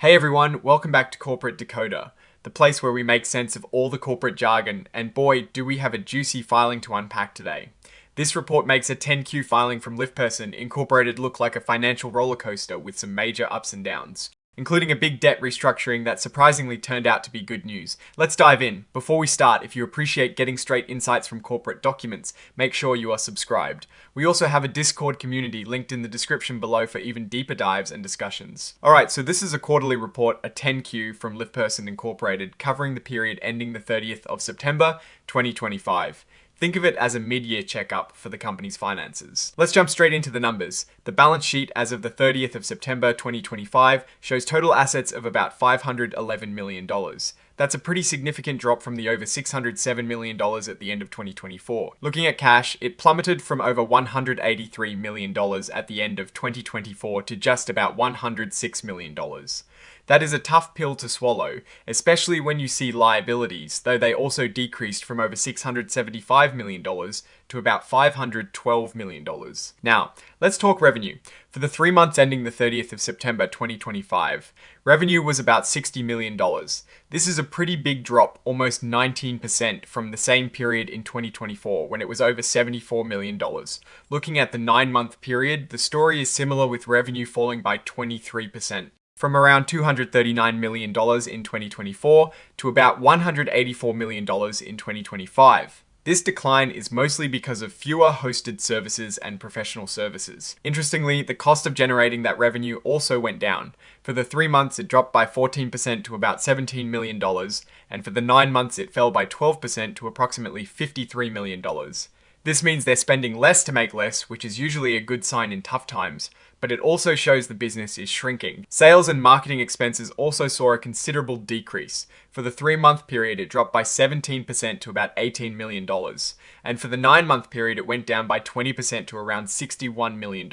Hey everyone, welcome back to Corporate Decoder, the place where we make sense of all the corporate jargon, and boy, do we have a juicy filing to unpack today. This report makes a 10Q filing from LivePerson Incorporated look like a financial roller coaster with some major ups and downs, including a big debt restructuring that surprisingly turned out to be good news. Let's dive in. Before we start, if you appreciate getting straight insights from corporate documents, make sure you are subscribed. We also have a Discord community linked in the description below for even deeper dives and discussions. Alright, so this is a quarterly report, a 10Q from LivePerson Incorporated, covering the period ending the 30th of September 2025. Think of it as a mid-year checkup for the company's finances. Let's jump straight into the numbers. The balance sheet as of the 30th of September 2025 shows total assets of about $511 million. That's a pretty significant drop from the over $607 million at the end of 2024. Looking at cash, it plummeted from over $183 million at the end of 2024 to just about $106 million. That is a tough pill to swallow, especially when you see liabilities, though they also decreased from over $675 million to about $512 million. Now, let's talk revenue. For the 3 months ending the 30th of September 2025, revenue was about $60 million. This is a pretty big drop, almost 19% from the same period in 2024 when it was over $74 million. Looking at the 9-month period, the story is similar with revenue falling by 23%. From around $239 million in 2024 to about $184 million in 2025. This decline is mostly because of fewer hosted services and professional services. Interestingly, the cost of generating that revenue also went down. For the 3 months, it dropped by 14% to about $17 million, and for the 9 months, it fell by 12% to approximately $53 million. This means they're spending less to make less, which is usually a good sign in tough times, but it also shows the business is shrinking. Sales and marketing expenses also saw a considerable decrease. For the 3-month period, it dropped by 17% to about $18 million, and for the 9-month period, it went down by 20% to around $61 million.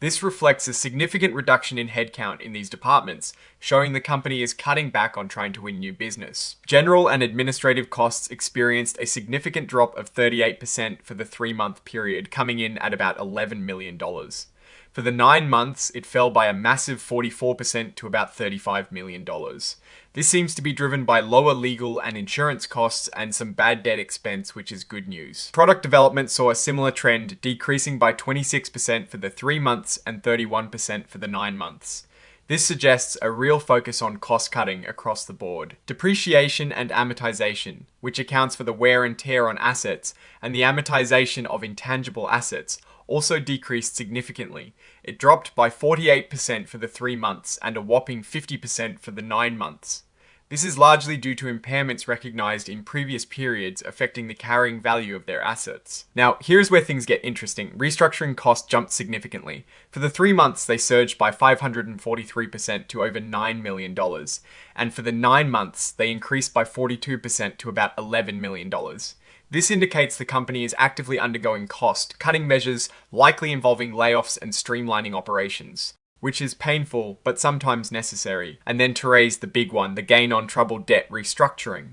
This reflects a significant reduction in headcount in these departments, showing the company is cutting back on trying to win new business. General and administrative costs experienced a significant drop of 38% for the 3-month period, coming in at about $11 million. For the 9 months, it fell by a massive 44% to about $35 million. This seems to be driven by lower legal and insurance costs and some bad debt expense, which is good news. Product development saw a similar trend, decreasing by 26% for the 3 months and 31% for the 9 months. This suggests a real focus on cost cutting across the board. Depreciation and amortization, which accounts for the wear and tear on assets, and the amortization of intangible assets, also decreased significantly. It dropped by 48% for the 3 months and a whopping 50% for the 9 months. This is largely due to impairments recognized in previous periods affecting the carrying value of their assets. Now, here's where things get interesting. Restructuring costs jumped significantly. For the 3 months, they surged by 543% to over $9 million. And for the 9 months, they increased by 42% to about $11 million. This indicates the company is actively undergoing cost-cutting measures, likely involving layoffs and streamlining operations, which is painful but sometimes necessary. And then to raise the big one, the gain on troubled debt restructuring.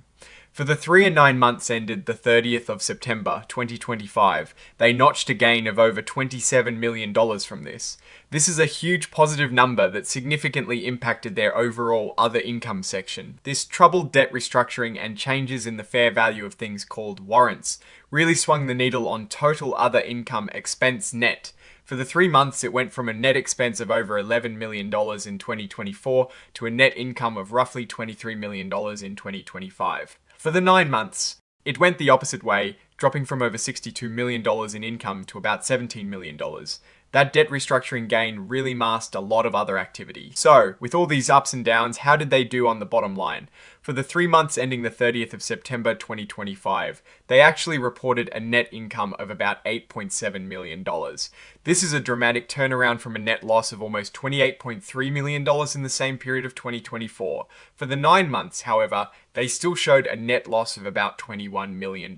For the 3 and 9 months ended the 30th of September 2025, they notched a gain of over $27 million from this. This is a huge positive number that significantly impacted their overall other income section. This troubled debt restructuring and changes in the fair value of things called warrants really swung the needle on total other income expense net. For the 3 months, it went from a net expense of over $11 million in 2024 to a net income of roughly $23 million in 2025. For the 9 months, it went the opposite way, dropping from over $62 million in income to about $17 million. That debt restructuring gain really masked a lot of other activity. So, with all these ups and downs, how did they do on the bottom line? For the 3 months ending the 30th of September 2025, they actually reported a net income of about $8.7 million. This is a dramatic turnaround from a net loss of almost $28.3 million in the same period of 2024. For the 9 months, however, they still showed a net loss of about $21 million.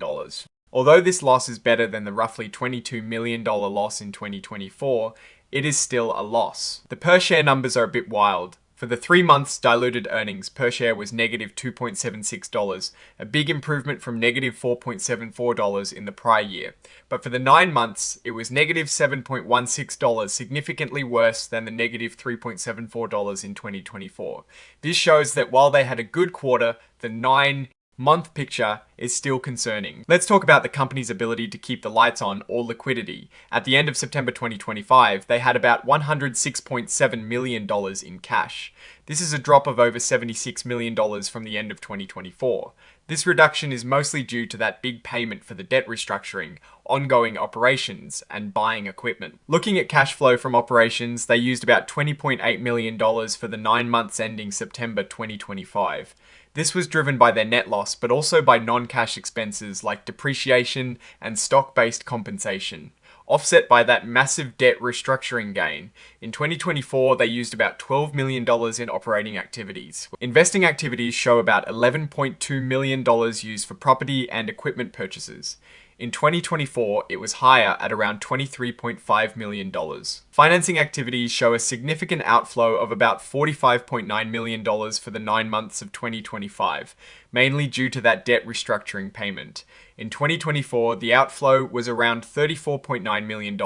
Although this loss is better than the roughly $22 million loss in 2024, it is still a loss. The per share numbers are a bit wild. For For the 3 months, diluted earnings per share was negative $2.76, a big improvement from negative $4.74 in the prior year. But for the 9 months, it was negative $7.16, significantly worse than the negative $3.74 in 2024. This shows that while they had a good quarter, the 9-month picture is still concerning. Let's talk about the company's ability to keep the lights on, or liquidity. At the end of September 2025, they had about $106.7 million in cash. This is a drop of over $76 million from the end of 2024. This reduction is mostly due to that big payment for the debt restructuring, ongoing operations, and buying equipment. Looking at cash flow from operations, they used about $20.8 million for the 9 months ending September 2025. This was driven by their net loss, but also by non-cash expenses like depreciation and stock-based compensation, offset by that massive debt restructuring gain. In 2024, they used about $12 million in operating activities. Investing activities show about $11.2 million used for property and equipment purchases. In 2024, it was higher at around $23.5 million. Financing activities show a significant outflow of about $45.9 million for the 9 months of 2025, mainly due to that debt restructuring payment. In 2024, the outflow was around $34.9 million,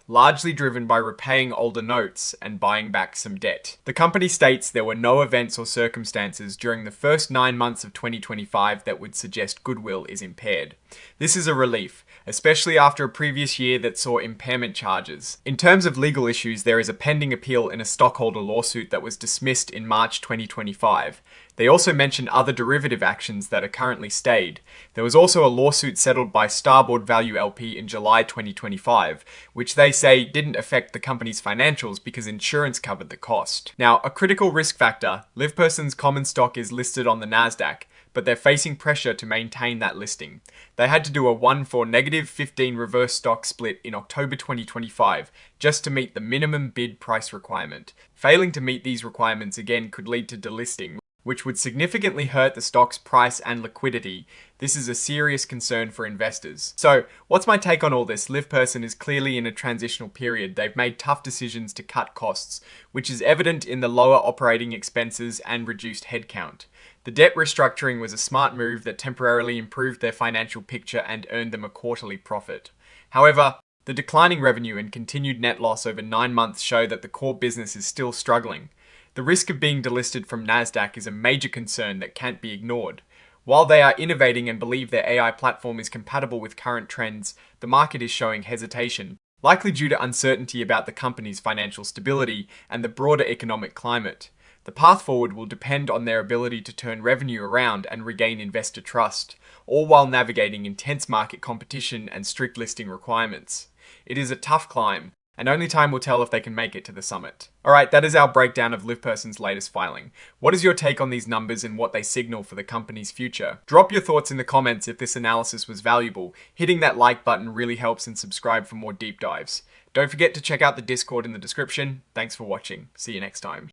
largely driven by repaying older notes and buying back some debt. The company states there were no events or circumstances during the first 9 months of 2025 that would suggest goodwill is impaired. This is a relief, especially after a previous year that saw impairment charges. In terms of legal issues, there is a pending appeal in a stockholder lawsuit that was dismissed in March 2025. They also mention other derivative actions that are currently stayed. There was also a lawsuit settled by Starboard Value LP in July 2025, which they say didn't affect the company's financials because insurance covered the cost. Now, a critical risk factor, LivePerson's common stock is listed on the NASDAQ, but they're facing pressure to maintain that listing. They had to do a 1-for--15 reverse stock split in October 2025 just to meet the minimum bid price requirement. Failing to meet these requirements again could lead to delisting, which would significantly hurt the stock's price and liquidity. This is a serious concern for investors. So, what's my take on all this? LivePerson is clearly in a transitional period. They've made tough decisions to cut costs, which is evident in the lower operating expenses and reduced headcount. The debt restructuring was a smart move that temporarily improved their financial picture and earned them a quarterly profit. However, the declining revenue and continued net loss over 9 months show that the core business is still struggling. The risk of being delisted from NASDAQ is a major concern that can't be ignored. While they are innovating and believe their AI platform is compatible with current trends, the market is showing hesitation, likely due to uncertainty about the company's financial stability and the broader economic climate. The path forward will depend on their ability to turn revenue around and regain investor trust, all while navigating intense market competition and strict listing requirements. It is a tough climb, and only time will tell if they can make it to the summit. Alright, that is our breakdown of LivePerson's latest filing. What is your take on these numbers and what they signal for the company's future? Drop your thoughts in the comments if this analysis was valuable. Hitting that like button really helps, and subscribe for more deep dives. Don't forget to check out the Discord in the description. Thanks for watching. See you next time.